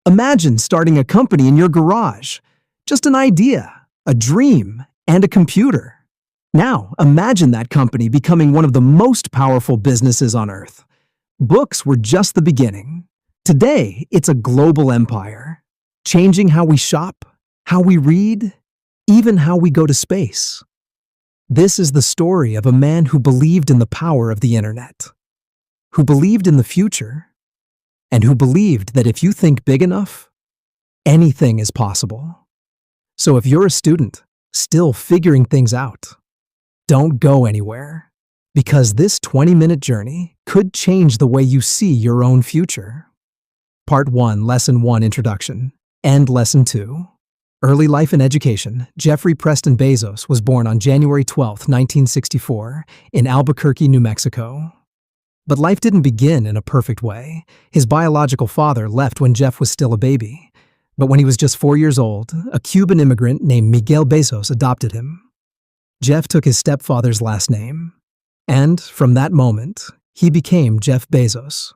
Imagine starting a company in your garage. Just an idea, a dream, and a computer. Now, imagine that company becoming one of the most powerful businesses on earth. Books were just the beginning. Today, it's a global empire, changing how we shop, how we read, even how we go to space. This is the story of a man who believed in the power of the internet, who believed in the future, and who believed that if you think big enough, anything is possible. So if you're a student, still figuring things out, don't go anywhere, because this 20-minute journey could change the way you see your own future. Part 1, Lesson 1, Introduction, and Lesson 2. Early life and education. Jeffrey Preston Bezos was born on January 12, 1964, in Albuquerque, New Mexico. But life didn't begin in a perfect way. His biological father left when Jeff was still a baby. But when he was just 4 years old, a Cuban immigrant named Miguel Bezos adopted him. Jeff took his stepfather's last name, and from that moment, he became Jeff Bezos.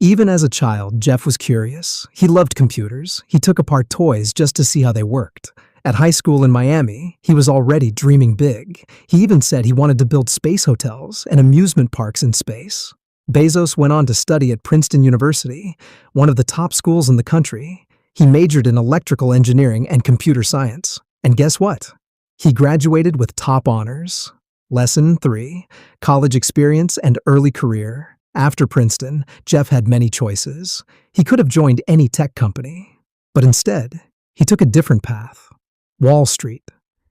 Even as a child, Jeff was curious. He loved computers. He took apart toys just to see how they worked. At high school in Miami, he was already dreaming big. He even said he wanted to build space hotels and amusement parks in space. Bezos went on to study at Princeton University, one of the top schools in the country. He majored in electrical engineering and computer science. And guess what? He graduated with top honors. Lesson 3, College experience and early career. After Princeton, Jeff had many choices. He could have joined any tech company, but instead, he took a different path. Wall Street.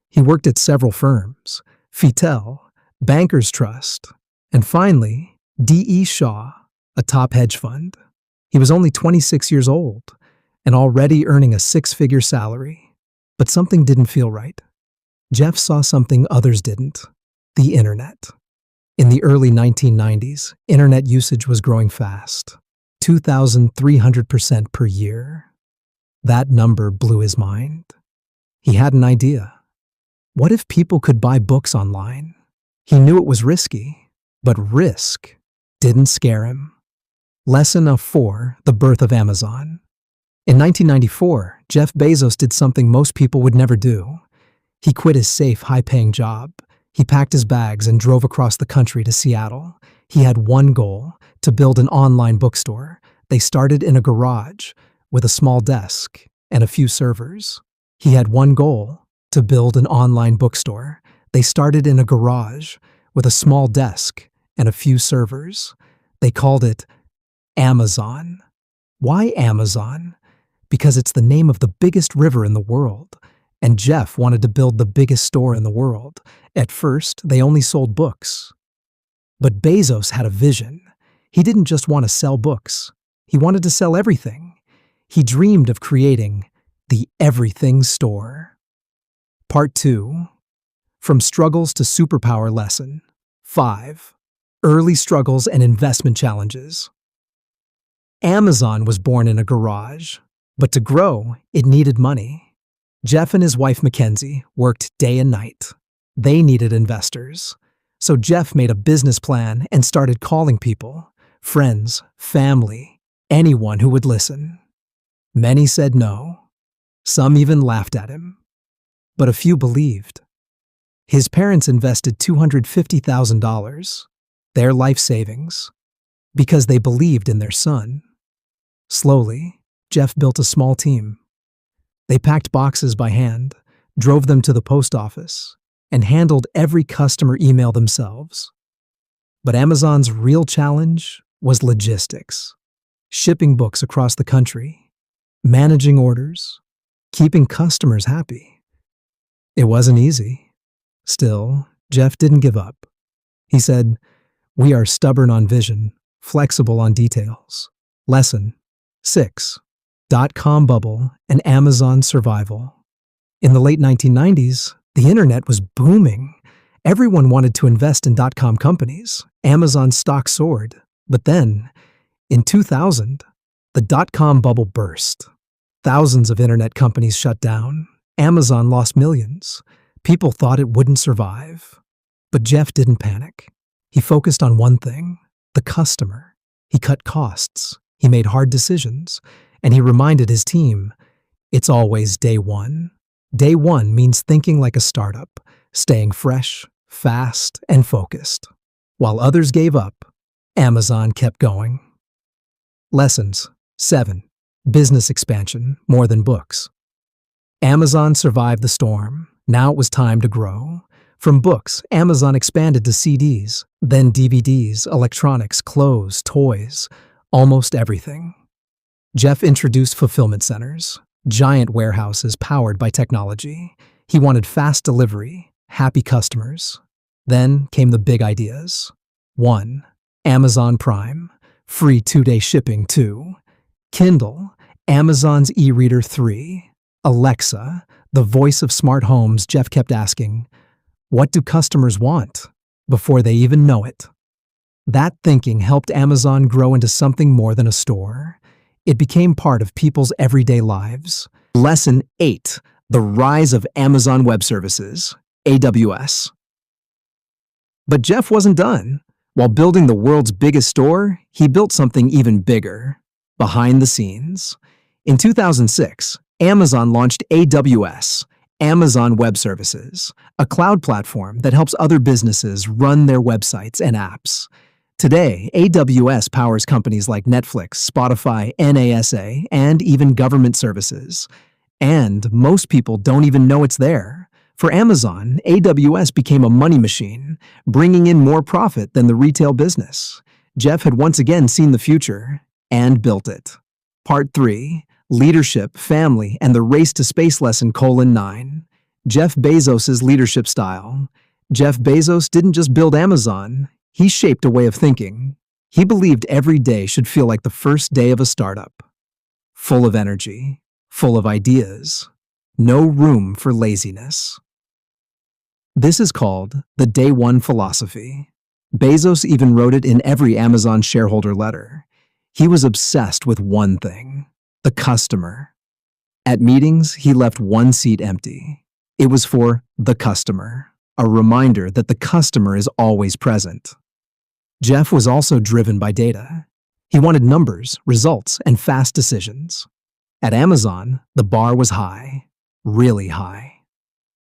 He worked at several firms, Feitel, Bankers Trust, and finally, D.E. Shaw, a top hedge fund. He was only 26 years old and already earning a six-figure salary, but something didn't feel right. Jeff saw something others didn't: the internet. In the early 1990s, internet usage was growing fast, 2,300% per year. That number blew his mind. He had an idea. What if people could buy books online? He knew it was risky, but risk didn't scare him. Lesson 4, the birth of Amazon. In 1994, Jeff Bezos did something most people would never do. He quit his safe, high-paying job. He packed his bags and drove across the country to Seattle. He had one goal: to build an online bookstore. They started in a garage with a small desk and a few servers. He had one goal: to build an online bookstore. They started in a garage with a small desk and a few servers. They called it Amazon. Why Amazon? Because it's the name of the biggest river in the world. And Jeff wanted to build the biggest store in the world. At first, they only sold books. But Bezos had a vision. He didn't just want to sell books. He wanted to sell everything. He dreamed of creating the everything store. Part 2, From Struggles to Superpower. Lesson 5, Early Struggles and Investment Challenges. Amazon was born in a garage, but to grow, it needed money. Jeff and his wife Mackenzie worked day and night. They needed investors. So Jeff made a business plan and started calling people, friends, family, anyone who would listen. Many said no. Some even laughed at him. But a few believed. His parents invested $250,000, their life savings, because they believed in their son. Slowly, Jeff built a small team. They packed boxes by hand, drove them to the post office, and handled every customer email themselves. But Amazon's real challenge was logistics: shipping books across the country, managing orders, keeping customers happy. It wasn't easy. Still, Jeff didn't give up. He said, "We are stubborn on vision, flexible on details." Lesson 6, Dot-com bubble and Amazon survival. In the late 1990s, the internet was booming. Everyone wanted to invest in dot-com companies. Amazon's stock soared. But then, in 2000, the dot-com bubble burst. Thousands of internet companies shut down. Amazon lost millions. People thought it wouldn't survive. But Jeff didn't panic. He focused on one thing: the customer. He cut costs. He made hard decisions. and he reminded his team, it's always day one. Day one means thinking like a startup, staying fresh, fast, and focused. While others gave up, Amazon kept going. Lessons 7. Business expansion more than books. Amazon survived the storm. Now it was time to grow. From books, Amazon expanded to CDs, then DVDs, electronics, clothes, toys, almost everything. Jeff introduced fulfillment centers, giant warehouses powered by technology. He wanted fast delivery, happy customers. Then came the big ideas. 1. Amazon Prime, free 2-day shipping. 2. Kindle, Amazon's e-reader. 3. Alexa, the voice of smart homes. Jeff kept asking, what do customers want? Before they even know it. That thinking helped Amazon grow into something more than a store. It became part of people's everyday lives. Lesson 8. The rise of Amazon Web Services, AWS. But Jeff wasn't done. While building the world's biggest store, he built something even bigger, behind the scenes. In 2006, Amazon launched AWS, Amazon Web Services, a cloud platform that helps other businesses run their websites and apps. Today, AWS powers companies like Netflix, Spotify, NASA, and even government services. And most people don't even know it's there. For Amazon, AWS became a money machine, bringing in more profit than the retail business. Jeff had once again seen the future and built it. Part 3. Leadership, Family, and the Race to Space. Lesson 9. Jeff Bezos' leadership style. Jeff Bezos didn't just build Amazon, he shaped a way of thinking. He believed every day should feel like the first day of a startup. Full of energy, full of ideas, no room for laziness. This is called the Day One philosophy. Bezos even wrote it in every Amazon shareholder letter. He was obsessed with one thing: the customer. At meetings, he left one seat empty. It was for the customer, a reminder that the customer is always present. Jeff was also driven by data. He wanted numbers, results, and fast decisions. At Amazon, the bar was high, really high.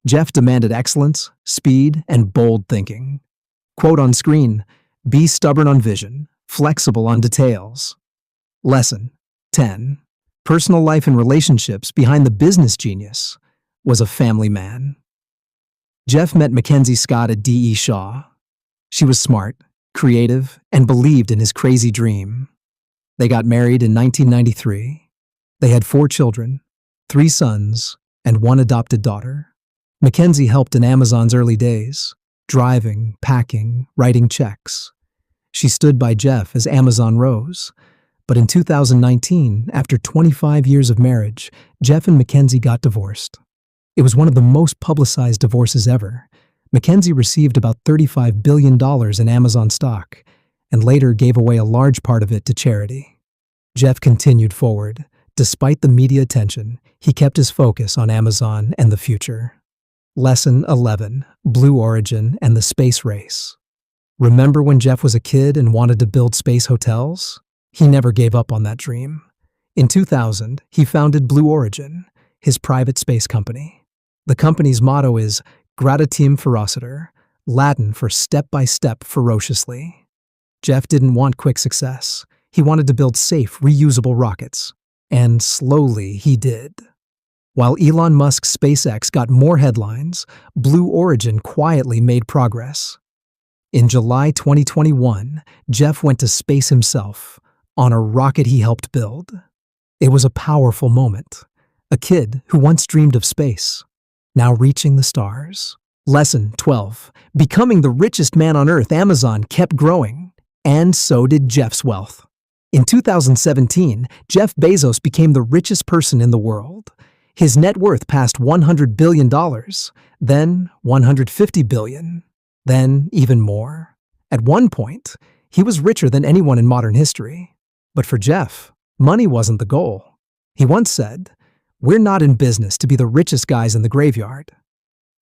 Jeff demanded excellence, speed, and bold thinking. Quote on screen, be stubborn on vision, flexible on details. Lesson 10. Personal life and relationships. Behind the business genius was a family man. Jeff met Mackenzie Scott at D.E. Shaw. She was smart, creative, and believed in his crazy dream. They got married in 1993. They had 4 children, 3 sons, and 1 adopted daughter. Mackenzie helped in Amazon's early days, driving, packing, writing checks. She stood by Jeff as Amazon rose. But in 2019, after 25 years of marriage, Jeff and Mackenzie got divorced. It was one of the most publicized divorces ever. Mackenzie received about $35 billion in Amazon stock, and later gave away a large part of it to charity. Jeff continued forward. Despite the media attention, he kept his focus on Amazon and the future. Lesson 11. Blue Origin and the Space Race. Remember when Jeff was a kid and wanted to build space hotels? He never gave up on that dream. In 2000, he founded Blue Origin, his private space company. The company's motto is Gradatim Ferociter, Latin for step-by-step ferociously. Jeff didn't want quick success. He wanted to build safe, reusable rockets. And slowly he did. While Elon Musk's SpaceX got more headlines, Blue Origin quietly made progress. In July 2021, Jeff went to space himself, on a rocket he helped build. It was a powerful moment. A kid who once dreamed of space, now reaching the stars. Lesson 12. Becoming the richest man on Earth. Amazon kept growing, and so did Jeff's wealth. In 2017, Jeff Bezos became the richest person in the world. His net worth passed $100 billion, then $150 billion, then even more. At one point, he was richer than anyone in modern history. But for Jeff, money wasn't the goal. He once said, "We're not in business to be the richest guys in the graveyard."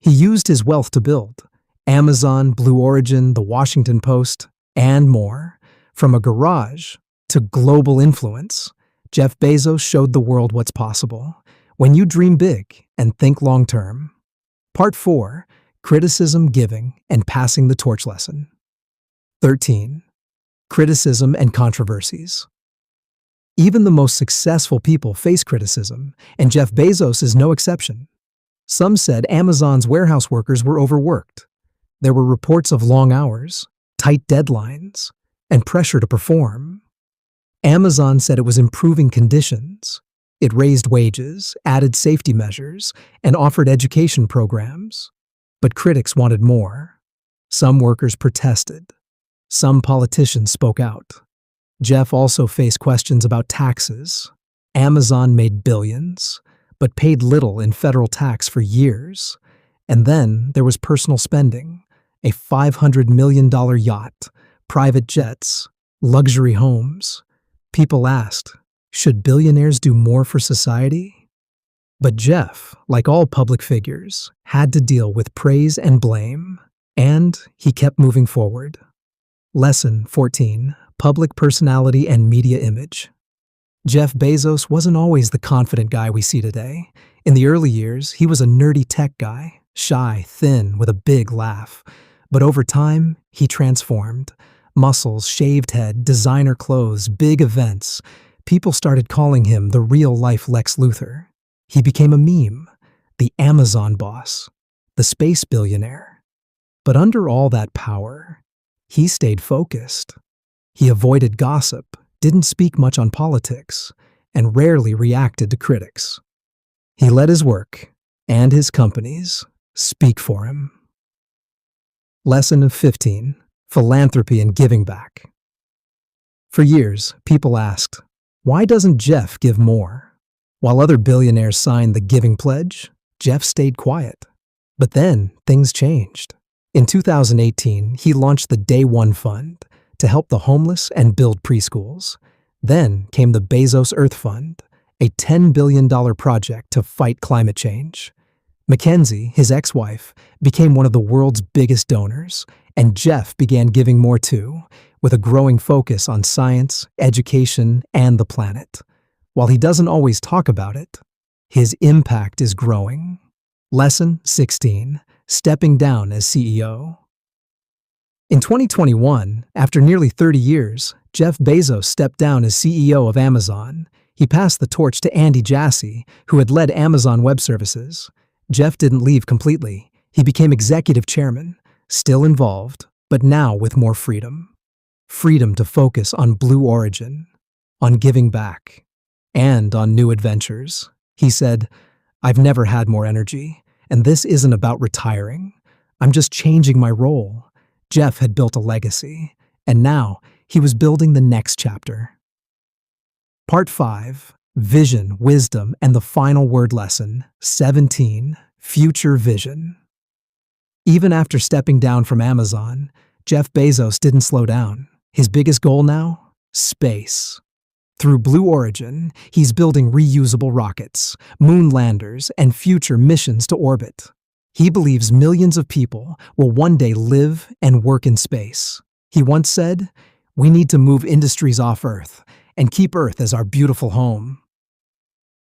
He used his wealth to build Amazon, Blue Origin, The Washington Post, and more. From a garage to global influence Jeff Bezos showed the world what's possible when you dream big and think long term. Part 4: Criticism, Giving, and Passing the Torch Lesson. 13. Criticism and Controversies. Even the most successful people face criticism, and Jeff Bezos is no exception. Some said Amazon's warehouse workers were overworked. There were reports of long hours, tight deadlines, and pressure to perform. Amazon said it was improving conditions. It raised wages, added safety measures, and offered education programs. But critics wanted more. Some workers protested. Some politicians spoke out. Jeff also faced questions about taxes. Amazon made billions, but paid little in federal tax for years. And then there was personal spending, a $500 million yacht, private jets, luxury homes. People asked, should billionaires do more for society? But Jeff, like all public figures, had to deal with praise and blame, and he kept moving forward. Lesson 14: Public Personality and Media Image. Jeff Bezos wasn't always the confident guy we see today. In the early years, he was a nerdy tech guy, shy, thin, with a big laugh. But over time, he transformed. Muscles, shaved head, designer clothes, big events. People started calling him the real-life Lex Luthor. He became a meme, the Amazon boss, the space billionaire. But under all that power, he stayed focused. He avoided gossip, didn't speak much on politics, and rarely reacted to critics. He let his work and his companies speak for him. Lesson 15: Philanthropy and Giving Back. For years, people asked, why doesn't Jeff give more? While other billionaires signed the Giving Pledge, Jeff stayed quiet. But then, things changed. In 2018, he launched the Day One Fund to help the homeless and build preschools. Then came the Bezos Earth Fund, a $10 billion project to fight climate change. Mackenzie, his ex-wife, became one of the world's biggest donors, and Jeff began giving more too, with a growing focus on science, education, and the planet. While he doesn't always talk about it, his impact is growing. Lesson 16: Stepping Down as CEO. In 2021, after nearly 30 years, Jeff Bezos stepped down as CEO of Amazon. He passed the torch to Andy Jassy, who had led Amazon Web Services. Jeff didn't leave completely. He became executive chairman, still involved, but now with more freedom. Freedom to focus on Blue Origin, on giving back, and on new adventures. He said, I've never had more energy, and this isn't about retiring. I'm just changing my role. Jeff had built a legacy, and now he was building the next chapter. Part 5: Vision, Wisdom, and the Final Word Lesson 17: Future Vision. Even after stepping down from Amazon, Jeff Bezos didn't slow down. His biggest goal now? Space. Through Blue Origin, he's building reusable rockets, moon landers, and future missions to orbit. He believes millions of people will one day live and work in space. He once said, we need to move industries off Earth and keep Earth as our beautiful home.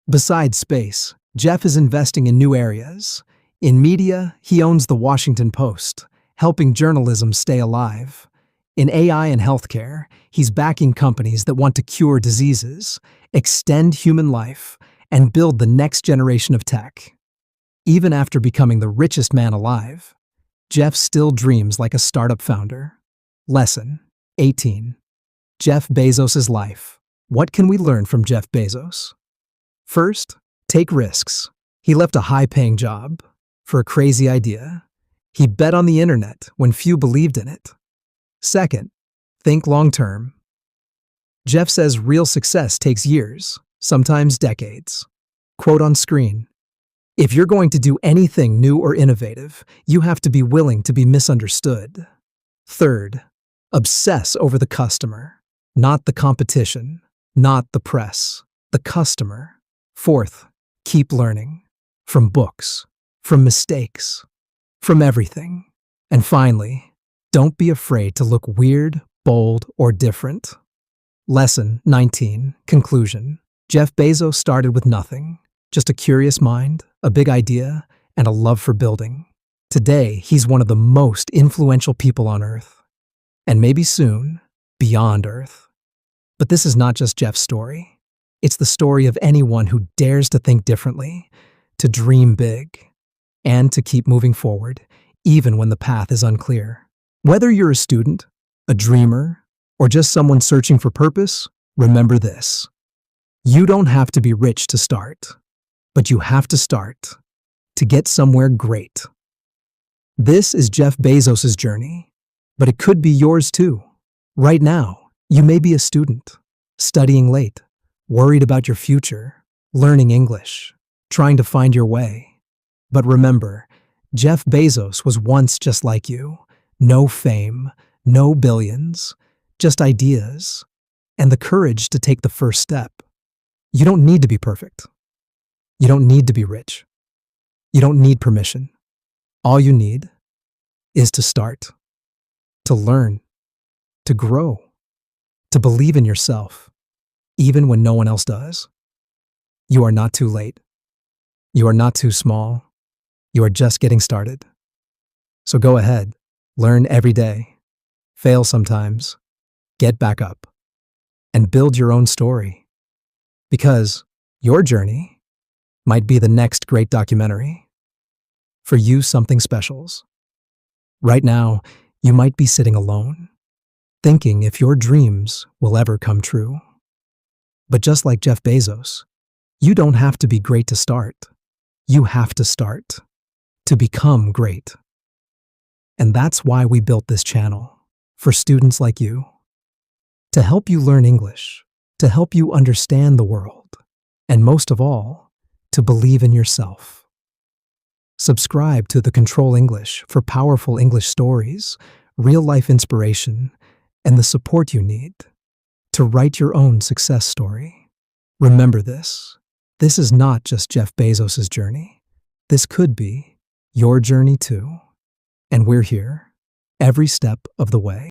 Besides space, Jeff is investing in new areas. In media, he owns the Washington Post, helping journalism stay alive. In AI and healthcare, he's backing companies that want to cure diseases, extend human life, and build the next generation of tech. Even after becoming the richest man alive, Jeff still dreams like a startup founder. Lesson 18: Jeff Bezos' life. What can we learn from Jeff Bezos? First, take risks. He left a high-paying job for a crazy idea. He bet on the internet when few believed in it. Second, think long-term. Jeff says real success takes years, sometimes decades. Quote on screen: if you're going to do anything new or innovative, you have to be willing to be misunderstood. Third, obsess over the customer, not the competition, not the press, the customer. Fourth, keep learning. From books, from mistakes, from everything. And finally, don't be afraid to look weird, bold, or different. Lesson 19: Conclusion. Jeff Bezos started with nothing, just a curious mind, a big idea, and a love for building. Today, he's one of the most influential people on Earth, and maybe soon, beyond Earth. But this is not just Jeff's story. It's the story of anyone who dares to think differently, to dream big, and to keep moving forward, even when the path is unclear. Whether you're a student, a dreamer, or just someone searching for purpose, remember this. You don't have to be rich to start, but you have to start to get somewhere great. This is Jeff Bezos' journey, but it could be yours too. Right now, you may be a student, studying late, worried about your future, learning English, trying to find your way. But remember, Jeff Bezos was once just like you. No fame, no billions, just ideas, and the courage to take the first step. You don't need to be perfect. You don't need to be rich. You don't need permission. All you need is to start, to learn, to grow, to believe in yourself, even when no one else does. You are not too late. You are not too small. You are just getting started. So go ahead, learn every day, fail sometimes, get back up, and build your own story. Because your journey might be the next great documentary. For you, something specials. Right now, you might be sitting alone, thinking if your dreams will ever come true. But just like Jeff Bezos, you don't have to be great to start. You have to start to become great. And that's why we built this channel, for students like you. To help you learn English, to help you understand the world, and most of all, to believe in yourself. Subscribe to the Control English for powerful English stories, real-life inspiration, and the support you need to write your own success story. Remember this. This is not just Jeff Bezos' journey. This could be your journey too. And we're here every step of the way.